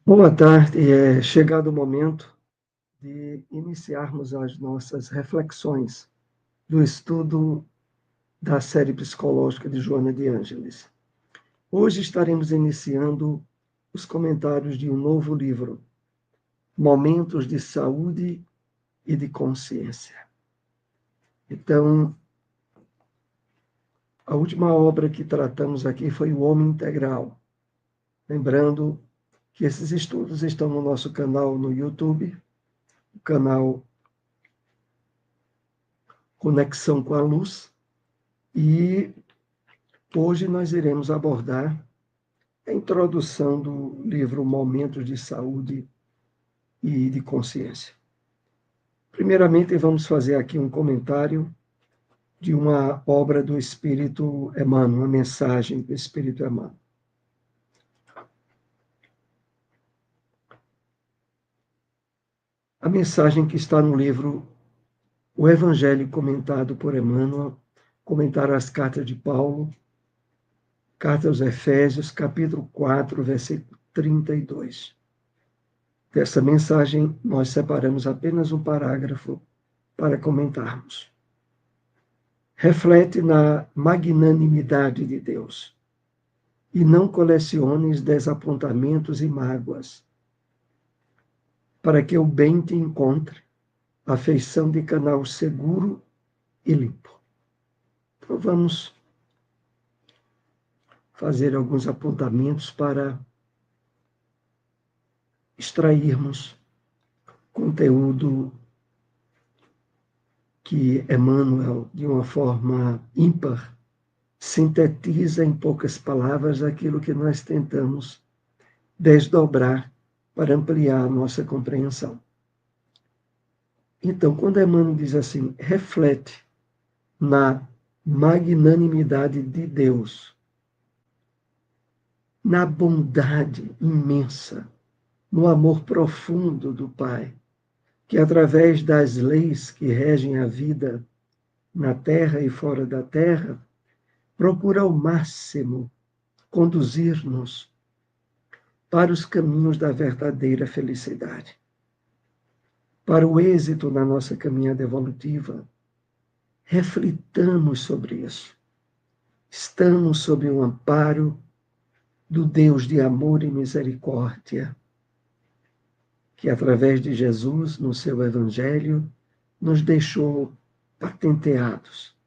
Boa tarde, é chegado o momento de iniciarmos as nossas reflexões do estudo da série psicológica de Joana de Ângeles. Hoje estaremos iniciando os comentários de um novo livro, Momentos de Saúde e de Consciência. Então, a última obra que tratamos aqui foi O Homem Integral. Lembrando que esses estudos estão no nosso canal no YouTube, o canal Conexão com a Luz, e hoje nós iremos abordar a introdução do livro Momentos de Saúde e de Consciência. Primeiramente, vamos fazer aqui um comentário de uma obra do Espírito Emmanuel, uma mensagem do Espírito Emmanuel. A mensagem que está no livro O Evangelho comentado por Emmanuel, comentar as cartas de Paulo, carta aos Efésios, capítulo 4, versículo 32. Dessa mensagem, nós separamos apenas um parágrafo para comentarmos. Reflete na magnanimidade de Deus e não coleciones desapontamentos e mágoas, para que o bem te encontre a feição de canal seguro e limpo. Então vamos fazer alguns apontamentos para extrairmos conteúdo que Emmanuel, de uma forma ímpar, sintetiza em poucas palavras aquilo que nós tentamos desdobrar para ampliar a nossa compreensão. Então, quando Emmanuel diz assim, reflete na magnanimidade de Deus, na bondade imensa, no amor profundo do Pai, que através das leis que regem a vida na terra e fora da terra, procura ao máximo conduzir-nos para os caminhos da verdadeira felicidade, para o êxito na nossa caminhada evolutiva. Reflitamos sobre isso. Estamos sob o amparo do Deus de amor e misericórdia, que através de Jesus, no seu Evangelho, nos deixou patenteados.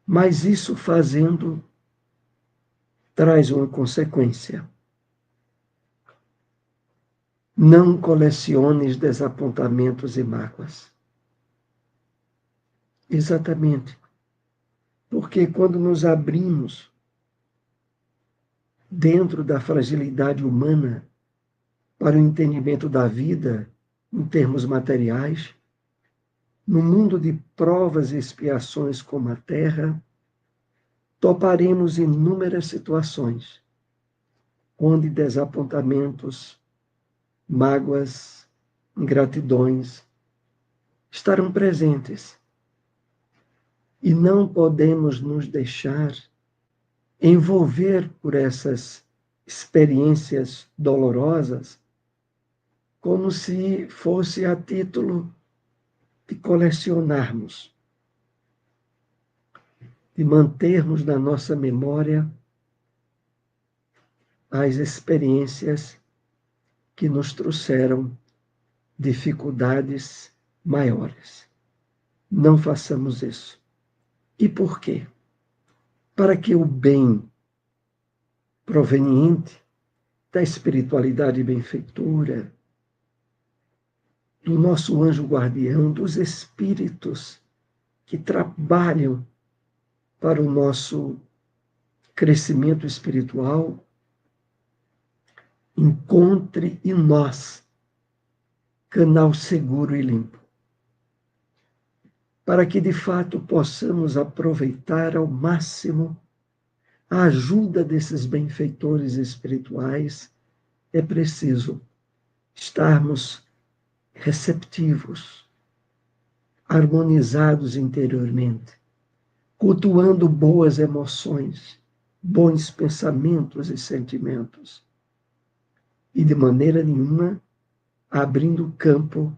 Mas isso fazendo traz uma consequência. Não coleciones desapontamentos e mágoas. Exatamente. Porque quando nos abrimos dentro da fragilidade humana para o entendimento da vida em termos materiais, no mundo de provas e expiações como a Terra, toparemos inúmeras situações onde desapontamentos, mágoas, ingratidões estarão presentes. E não podemos nos deixar envolver por essas experiências dolorosas como se fosse a título de colecionarmos, de mantermos na nossa memória as experiências que nos trouxeram dificuldades maiores. Não façamos isso. E por quê? Para que o bem proveniente da espiritualidade benfeitora, do nosso anjo guardião, dos espíritos que trabalham para o nosso crescimento espiritual, encontre em nós canal seguro e limpo, para que de fato possamos aproveitar ao máximo a ajuda desses benfeitores espirituais. É preciso estarmos receptivos, harmonizados interiormente, cultuando boas emoções, bons pensamentos e sentimentos, e de maneira nenhuma abrindo campo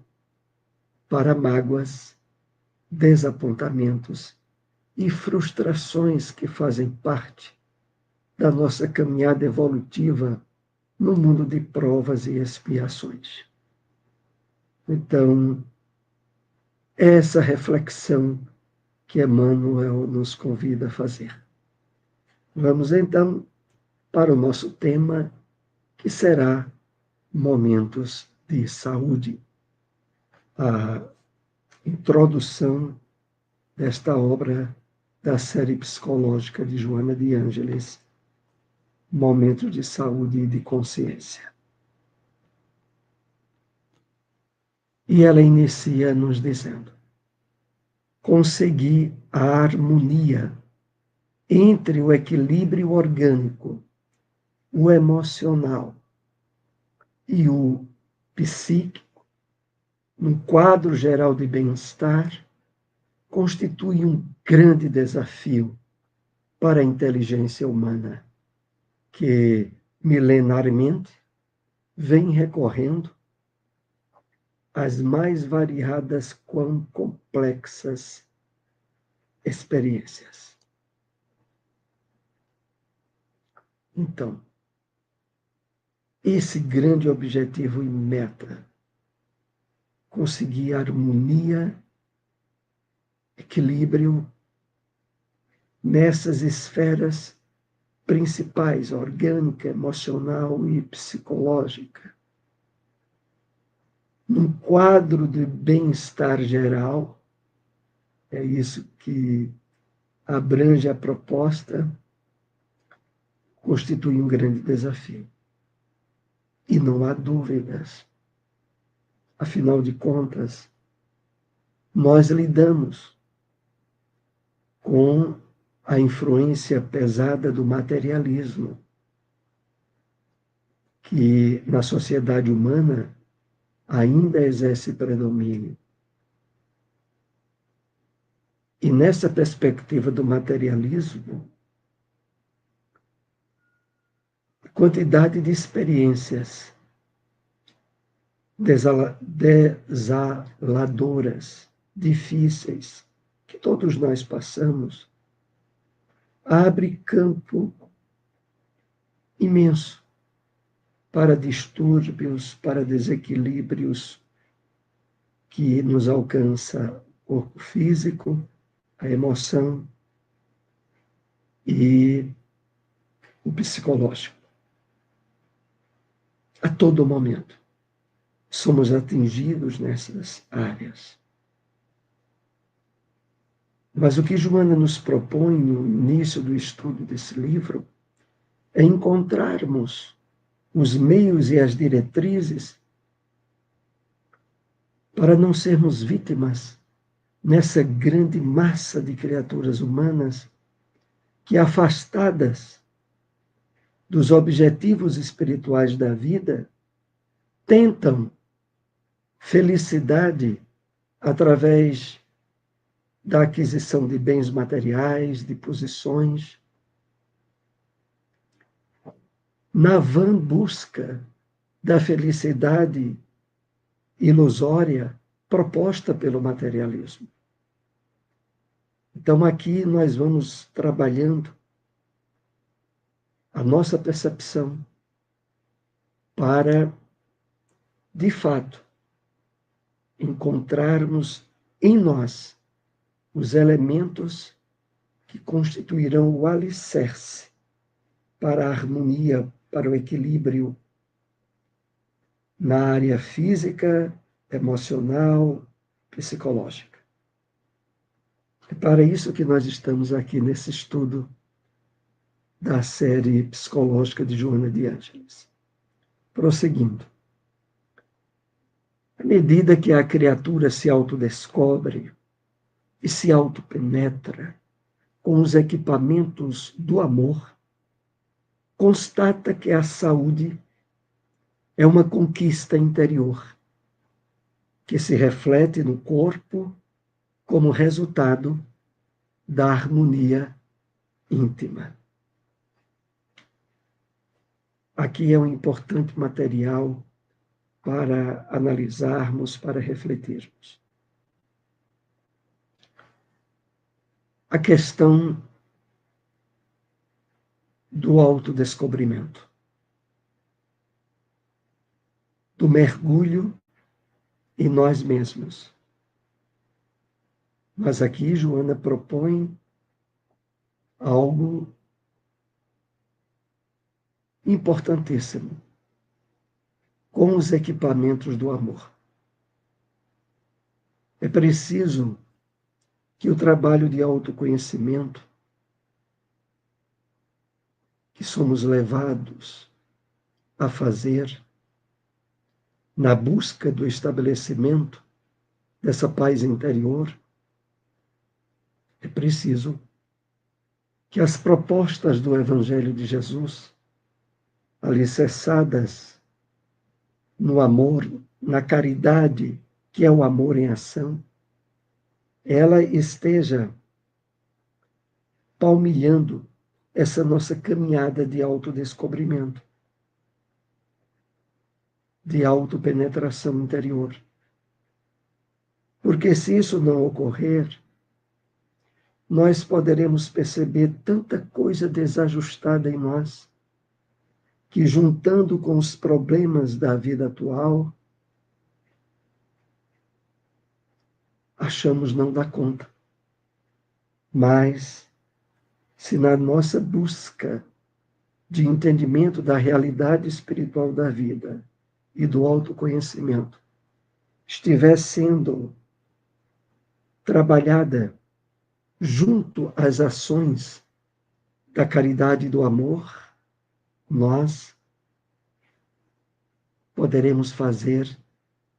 para mágoas, desapontamentos e frustrações que fazem parte da nossa caminhada evolutiva no mundo de provas e expiações. Então, essa reflexão que Emmanuel nos convida a fazer. Vamos então para o nosso tema, que será momentos de saúde. A introdução desta obra da série psicológica de Joana de Ângeles, Momentos de Saúde e de Consciência. E ela inicia nos dizendo: conseguir a harmonia entre o equilíbrio orgânico, o emocional e o psíquico, num quadro geral de bem-estar, constitui um grande desafio para a inteligência humana, que milenarmente vem recorrendo às mais variadas quão complexas experiências. Então, esse grande objetivo e meta, conseguir harmonia, equilíbrio nessas esferas principais, orgânica, emocional e psicológica, num quadro de bem-estar geral, é isso que abrange a proposta, constitui um grande desafio. E não há dúvidas. Afinal de contas, nós lidamos com a influência pesada do materialismo, que na sociedade humana ainda exerce predomínio. E nessa perspectiva do materialismo, a quantidade de experiências desaladoras, difíceis, que todos nós passamos, abre campo imenso para distúrbios, para desequilíbrios que nos alcança o corpo físico, a emoção e o psicológico. A todo momento somos atingidos nessas áreas. Mas o que Joana nos propõe no início do estudo desse livro é encontrarmos os meios e as diretrizes para não sermos vítimas nessa grande massa de criaturas humanas que, afastadas dos objetivos espirituais da vida, tentam felicidade através da aquisição de bens materiais, de posições, na vã busca da felicidade ilusória proposta pelo materialismo. Então, aqui nós vamos trabalhando a nossa percepção para, de fato, encontrarmos em nós os elementos que constituirão o alicerce para a harmonia, para o equilíbrio na área física, emocional, psicológica. É para isso que nós estamos aqui nesse estudo da série psicológica de Joana de Ângeles. Prosseguindo. À medida que a criatura se autodescobre e se autopenetra com os equipamentos do amor, constata que a saúde é uma conquista interior, que se reflete no corpo como resultado da harmonia íntima. aqui é um importante material para analisarmos, para refletirmos. A questão do autodescobrimento, do mergulho em nós mesmos. Mas aqui Joana propõe algo importantíssimo, com os equipamentos do amor. É preciso que o trabalho de autoconhecimento que somos levados a fazer na busca do estabelecimento dessa paz interior, é preciso que as propostas do Evangelho de Jesus, alicerçadas no amor, na caridade, que é o amor em ação, ela esteja palmilhando essa nossa caminhada de autodescobrimento, de autopenetração interior. Porque se isso não ocorrer, nós poderemos perceber tanta coisa desajustada em nós, que juntando com os problemas da vida atual, achamos não dar conta. Mas, se na nossa busca de entendimento da realidade espiritual da vida e do autoconhecimento estiver sendo trabalhada junto às ações da caridade e do amor, nós poderemos fazer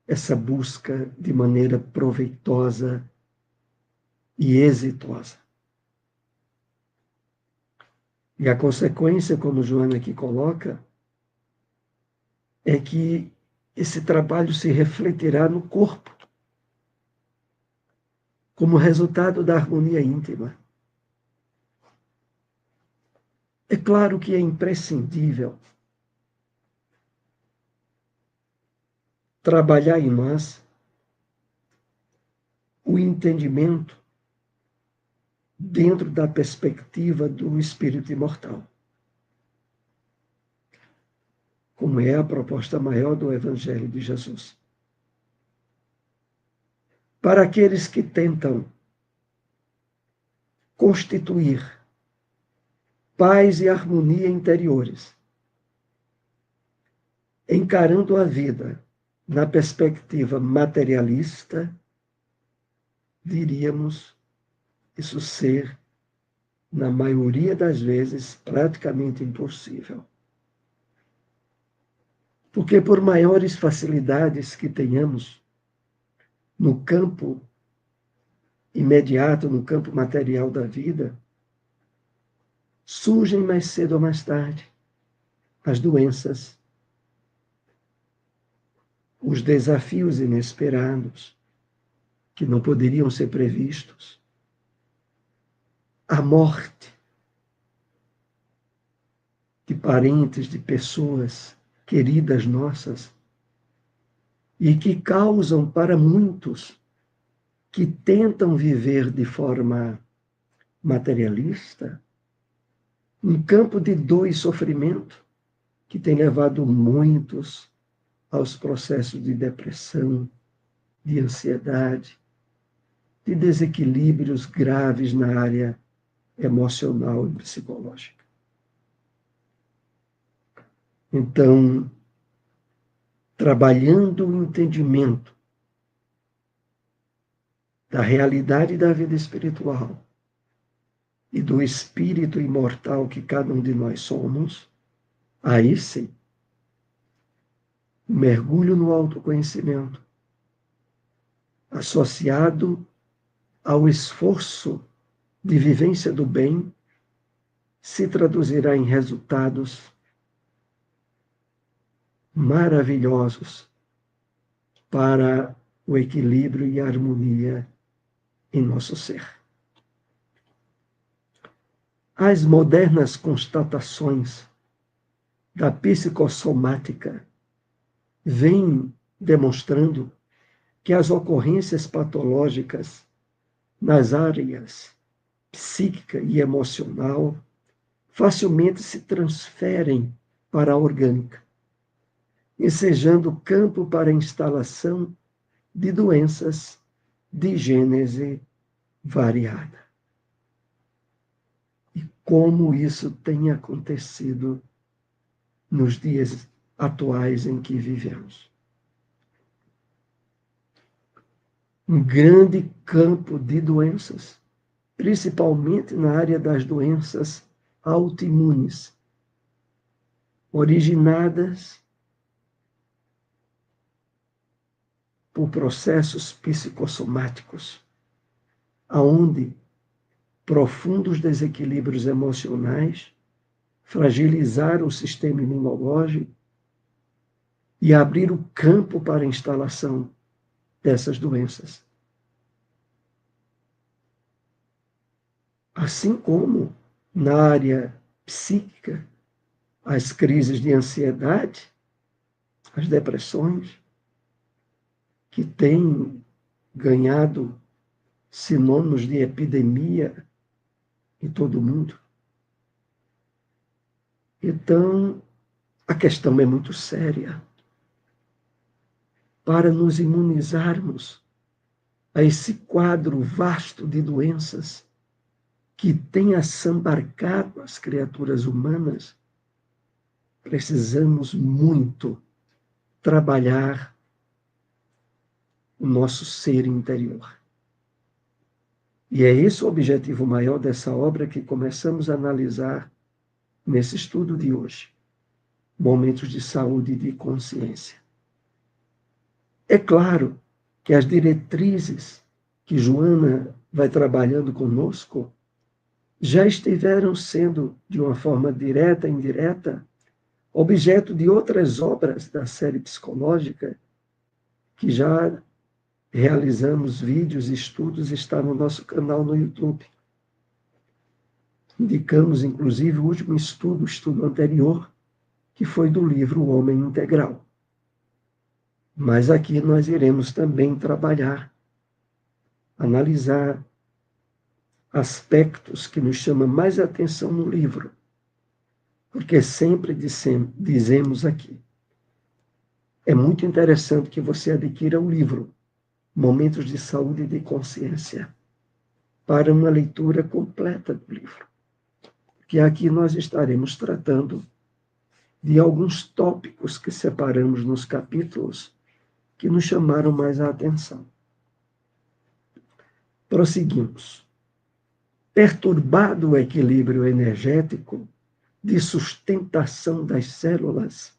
essa busca de maneira proveitosa e exitosa. E a consequência, como Joana aqui coloca, é que esse trabalho se refletirá no corpo, como resultado da harmonia íntima. É claro que é imprescindível trabalhar em nós o entendimento dentro da perspectiva do espírito imortal, como é a proposta maior do Evangelho de Jesus. Para aqueles que tentam constituir paz e harmonia interiores, encarando a vida na perspectiva materialista, diríamos isso ser, na maioria das vezes, praticamente impossível. Porque por maiores facilidades que tenhamos no campo imediato, no campo material da vida, surgem mais cedo ou mais tarde as doenças, os desafios inesperados, que não poderiam ser previstos, a morte de parentes, de pessoas queridas nossas, e que causam para muitos que tentam viver de forma materialista um campo de dor e sofrimento que tem levado muitos aos processos de depressão, de ansiedade, de desequilíbrios graves na área emocional e psicológica. Então, trabalhando o entendimento da realidade da vida espiritual e do espírito imortal que cada um de nós somos, aí sim, o mergulho no autoconhecimento, associado ao esforço de vivência do bem, se traduzirá em resultados maravilhosos para o equilíbrio e a harmonia em nosso ser. As modernas constatações da psicossomática vem demonstrando que as ocorrências patológicas nas áreas psíquica e emocional facilmente se transferem para a orgânica, ensejando campo para a instalação de doenças de gênese variada. E como isso tem acontecido nos dias atuais em que vivemos. Um grande campo de doenças, principalmente na área das doenças autoimunes, originadas por processos psicossomáticos, aonde profundos desequilíbrios emocionais fragilizaram o sistema imunológico e abriram o campo para a instalação dessas doenças. Assim como na área psíquica, as crises de ansiedade, as depressões, que têm ganhado sinônimos de epidemia em todo o mundo. Então, a questão é muito séria. Para nos imunizarmos a esse quadro vasto de doenças que tem assambarcado as criaturas humanas, precisamos muito trabalhar o nosso ser interior. E é esse o objetivo maior dessa obra que começamos a analisar nesse estudo de hoje. Momentos de saúde e de consciência. É claro que as diretrizes que Joana vai trabalhando conosco já estiveram sendo, de uma forma direta e indireta, objeto de outras obras da série psicológica, que já realizamos vídeos e estudos, está no nosso canal no YouTube. Indicamos, inclusive, o último estudo, o estudo anterior, que foi do livro O Homem Integral. Mas aqui nós iremos também trabalhar, analisar aspectos que nos chamam mais atenção no livro, porque sempre dizemos aqui, é muito interessante que você adquira o livro Momentos de Saúde e de Consciência, para uma leitura completa do livro, porque aqui nós estaremos tratando de alguns tópicos que separamos nos capítulos que nos chamaram mais a atenção. Prosseguimos. Perturbado o equilíbrio energético de sustentação das células,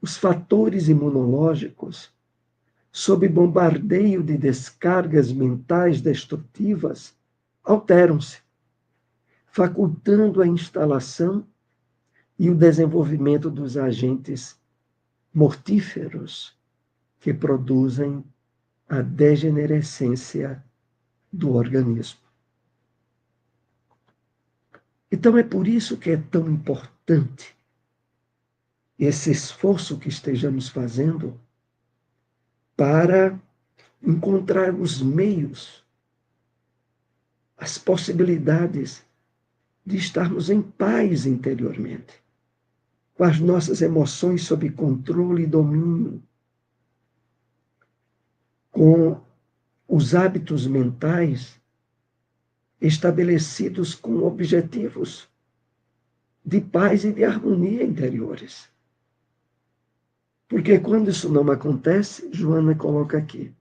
os fatores imunológicos, sob bombardeio de descargas mentais destrutivas, alteram-se, facultando a instalação e o desenvolvimento dos agentes mortíferos que produzem a degenerescência do organismo. Então é por isso que é tão importante esse esforço que estejamos fazendo para encontrar os meios, as possibilidades de estarmos em paz interiormente, com as nossas emoções sob controle e domínio, com os hábitos mentais estabelecidos com objetivos de paz e de harmonia interiores. Porque quando isso não acontece, Joana coloca aqui,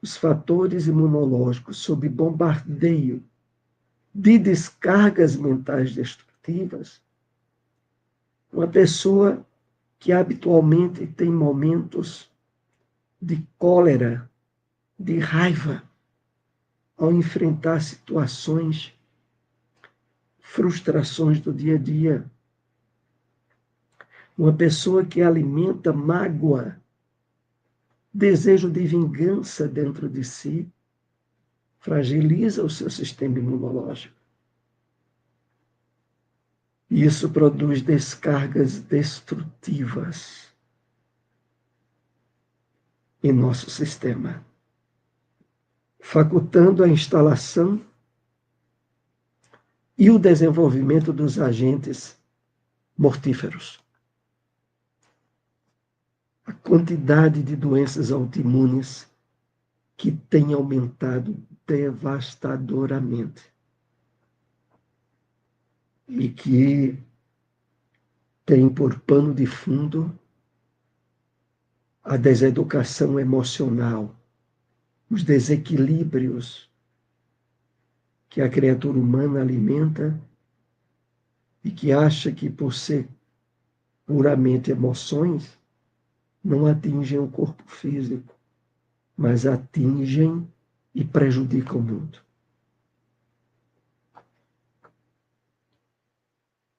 os fatores imunológicos sob bombardeio de descargas mentais destrutivas, uma pessoa que habitualmente tem momentos de cólera, de raiva, ao enfrentar situações, frustrações do dia a dia. Uma pessoa que alimenta mágoa, desejo de vingança dentro de si, fragiliza o seu sistema imunológico. E isso produz descargas destrutivas em nosso sistema, facultando a instalação e o desenvolvimento dos agentes mortíferos. A quantidade de doenças autoimunes que tem aumentado devastadoramente e que tem por pano de fundo a deseducação emocional, os desequilíbrios que a criatura humana alimenta e que acha que, por ser puramente emoções, não atingem o corpo físico, mas atingem e prejudicam o mundo.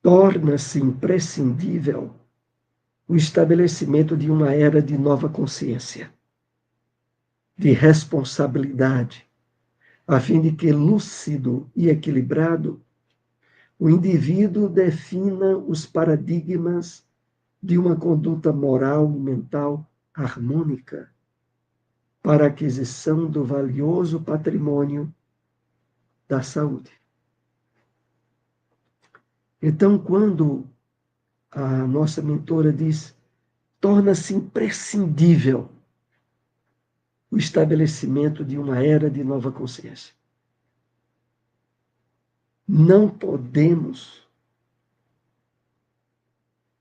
Torna-se imprescindível o estabelecimento de uma era de nova consciência, de responsabilidade, a fim de que, lúcido e equilibrado, o indivíduo defina os paradigmas de uma conduta moral e mental harmônica para a aquisição do valioso patrimônio da saúde. Então, quando a nossa mentora diz, torna-se imprescindível o estabelecimento de uma era de nova consciência. Não podemos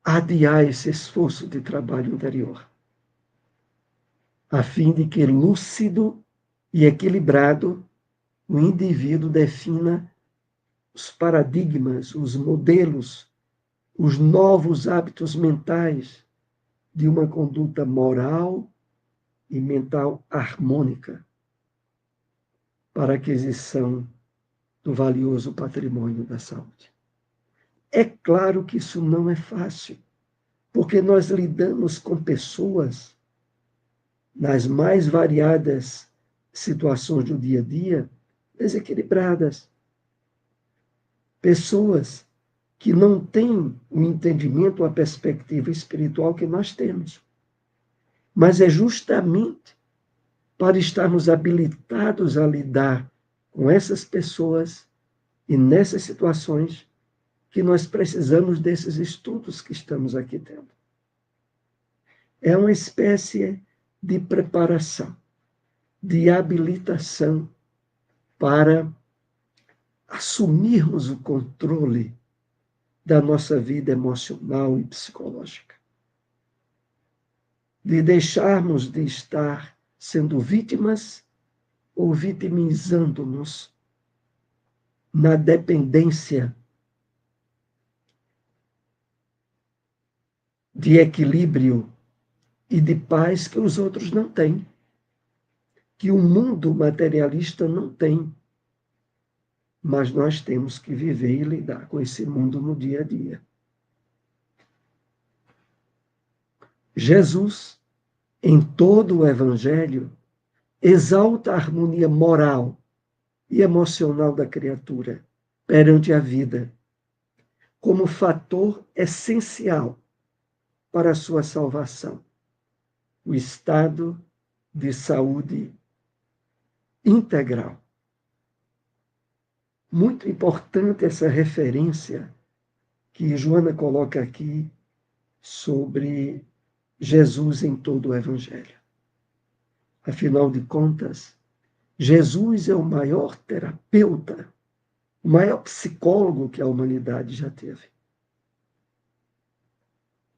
adiar esse esforço de trabalho interior, a fim de que, lúcido e equilibrado, o indivíduo defina os paradigmas, os modelos, os novos hábitos mentais de uma conduta moral e mental harmônica para a aquisição do valioso patrimônio da saúde. É claro que isso não é fácil, porque nós lidamos com pessoas nas mais variadas situações do dia a dia, desequilibradas. Pessoas que não têm o entendimento, a perspectiva espiritual que nós temos. Mas é justamente para estarmos habilitados a lidar com essas pessoas e nessas situações que nós precisamos desses estudos que estamos aqui tendo. É uma espécie de preparação, de habilitação para assumirmos o controle da nossa vida emocional e psicológica. De deixarmos de estar sendo vítimas ou vitimizando-nos na dependência de equilíbrio e de paz que os outros não têm, que o mundo materialista não tem. Mas nós temos que viver e lidar com esse mundo no dia a dia. Jesus, em todo o Evangelho, exalta a harmonia moral e emocional da criatura perante a vida, como fator essencial para a sua salvação, o estado de saúde integral. Muito importante essa referência que Joana coloca aqui sobre Jesus em todo o Evangelho. Afinal de contas, Jesus é o maior terapeuta, o maior psicólogo que a humanidade já teve.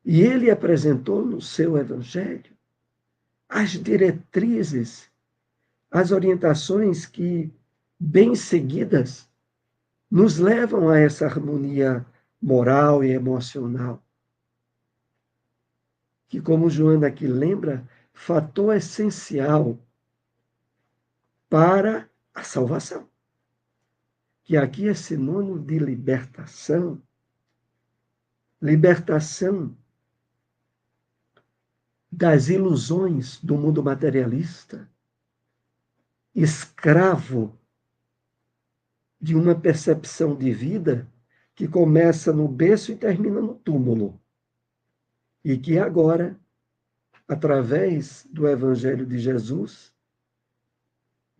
E ele apresentou no seu Evangelho as diretrizes, as orientações que, bem seguidas, nos levam a essa harmonia moral e emocional. Que, como Joana aqui lembra, fator essencial para a salvação. Que aqui é sinônimo de libertação. Libertação das ilusões do mundo materialista, escravo de uma percepção de vida que começa no berço e termina no túmulo. E que agora, através do Evangelho de Jesus,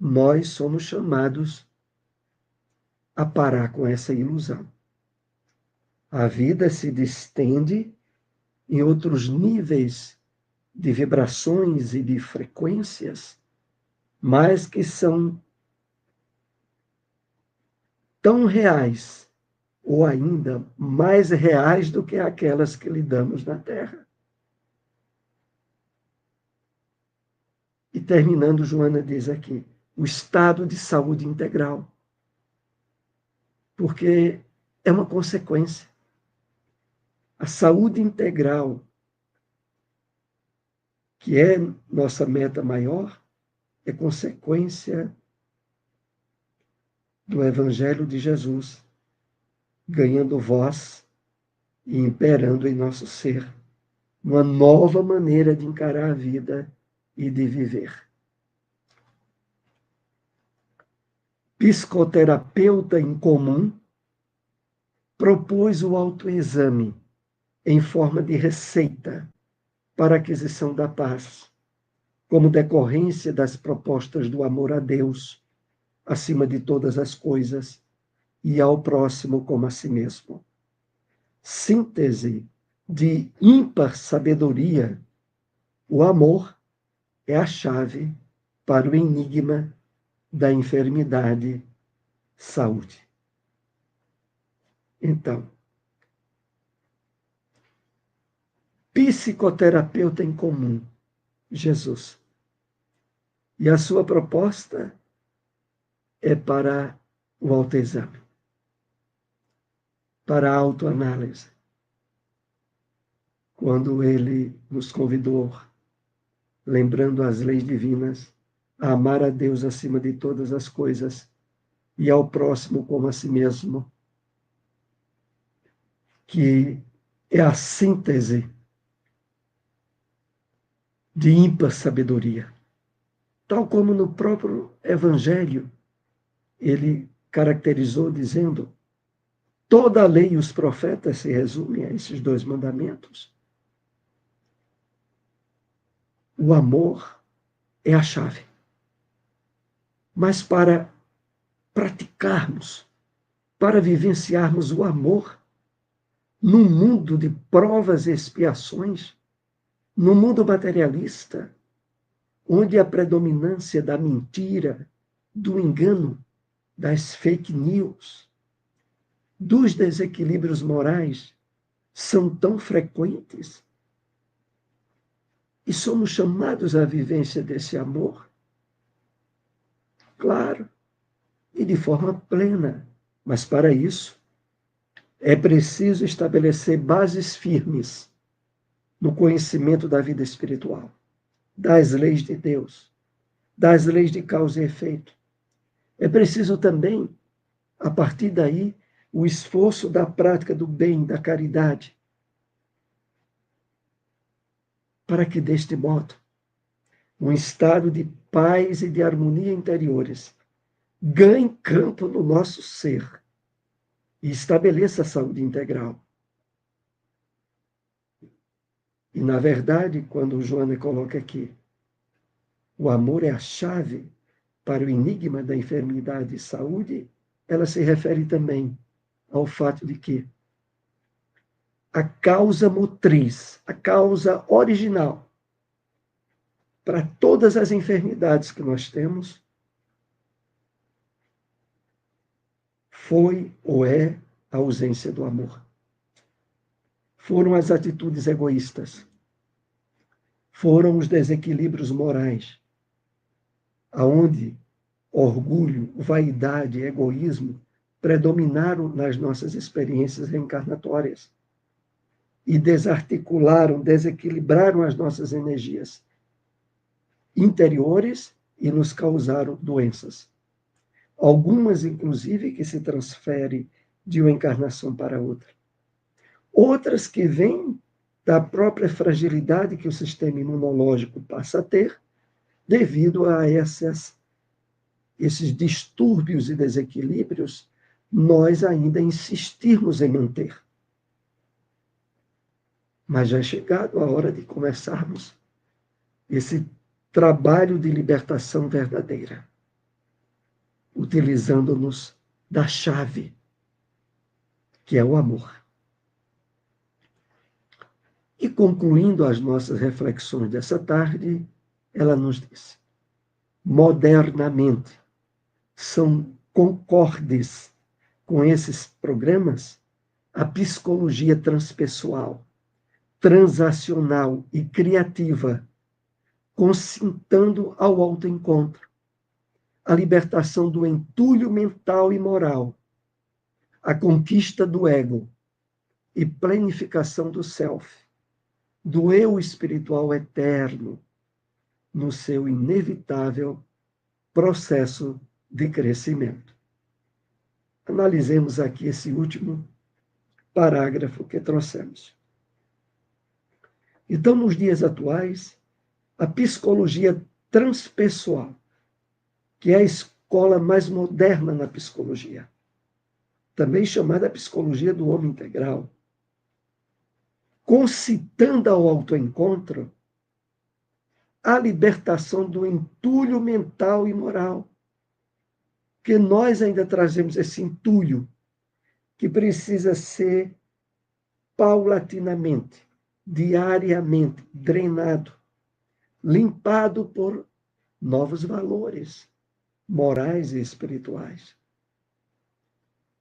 nós somos chamados a parar com essa ilusão. A vida se distende em outros níveis de vibrações e de frequências, mas que são tão reais, ou ainda mais reais do que aquelas que lidamos na Terra. E terminando, Joana diz aqui, o estado de saúde integral. Porque é uma consequência. A saúde integral, que é nossa meta maior, é consequência do Evangelho de Jesus, ganhando voz e imperando em nosso ser, uma nova maneira de encarar a vida e de viver. Psicoterapeuta em comum propôs o autoexame em forma de receita para a aquisição da paz, como decorrência das propostas do amor a Deus, acima de todas as coisas, e ao próximo como a si mesmo. Síntese de ímpar sabedoria, o amor é a chave para o enigma da enfermidade, saúde. Então, psicoterapeuta em comum, Jesus. E a sua proposta é para o autoexame, para a autoanálise. Quando ele nos convidou, lembrando as leis divinas, a amar a Deus acima de todas as coisas e ao próximo como a si mesmo, que é a síntese de ímpar sabedoria. Tal como no próprio Evangelho, ele caracterizou dizendo: toda a lei e os profetas se resumem a esses 2 mandamentos. O amor é a chave. Mas para praticarmos, para vivenciarmos o amor num mundo de provas e expiações, no mundo materialista, onde a predominância da mentira, do engano, das fake news, dos desequilíbrios morais são tão frequentes, e somos chamados à vivência desse amor, claro, e de forma plena, mas para isso é preciso estabelecer bases firmes no conhecimento da vida espiritual, das leis de Deus, das leis de causa e efeito. É preciso também, a partir daí, o esforço da prática do bem, da caridade, para que, deste modo, um estado de paz e de harmonia interiores ganhe campo no nosso ser e estabeleça a saúde integral. E, na verdade, quando Joana coloca aqui, o amor é a chave para o enigma da enfermidade e saúde, ela se refere também ao fato de que a causa motriz, a causa original para todas as enfermidades que nós temos foi ou é a ausência do amor. Foram as atitudes egoístas, foram os desequilíbrios morais, aonde orgulho, vaidade, egoísmo predominaram nas nossas experiências reencarnatórias e desarticularam, desequilibraram as nossas energias interiores e nos causaram doenças. Algumas, inclusive, que se transferem de uma encarnação para outra. Outras que vêm da própria fragilidade que o sistema imunológico passa a ter devido a esses distúrbios e desequilíbrios nós ainda insistirmos em manter. Mas já é chegado a hora de começarmos esse trabalho de libertação verdadeira, utilizando-nos da chave, que é o amor. E concluindo as nossas reflexões dessa tarde, ela nos disse: modernamente, são concordes com esses programas a psicologia transpessoal, transacional e criativa, concintando ao autoencontro, a libertação do entulho mental e moral, a conquista do ego e planificação do self, do eu espiritual eterno, no seu inevitável processo de crescimento. Analisemos aqui esse último parágrafo que trouxemos. Então, nos dias atuais, a psicologia transpessoal, que é a escola mais moderna na psicologia, também chamada psicologia do homem integral, concitando ao autoencontro a libertação do entulho mental e moral, que nós ainda trazemos esse entulho que precisa ser paulatinamente, diariamente, drenado, limpado por novos valores morais e espirituais.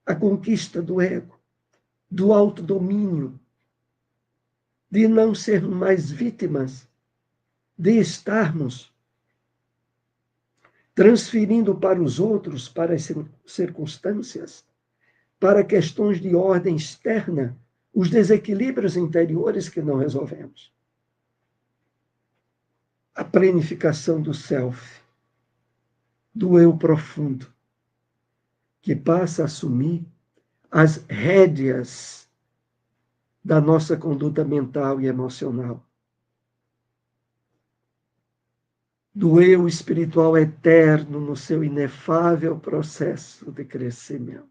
A conquista do ego, do autodomínio, de não ser mais vítimas, de estarmos transferindo para os outros, para as circunstâncias, para questões de ordem externa, os desequilíbrios interiores que não resolvemos. A planificação do self, do eu profundo, que passa a assumir as rédeas da nossa conduta mental e emocional. Do eu espiritual eterno no seu inefável processo de crescimento.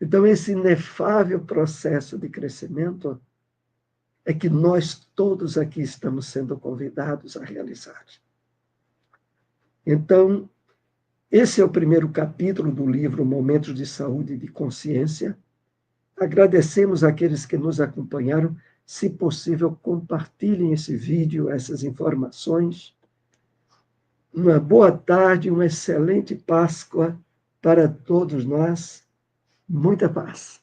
Então, esse inefável processo de crescimento é que nós todos aqui estamos sendo convidados a realizar. Então, esse é o primeiro capítulo do livro Momentos de Saúde e de Consciência. Agradecemos àqueles que nos acompanharam. Se possível, compartilhem esse vídeo, essas informações. Uma boa tarde, uma excelente Páscoa para todos nós. Muita paz.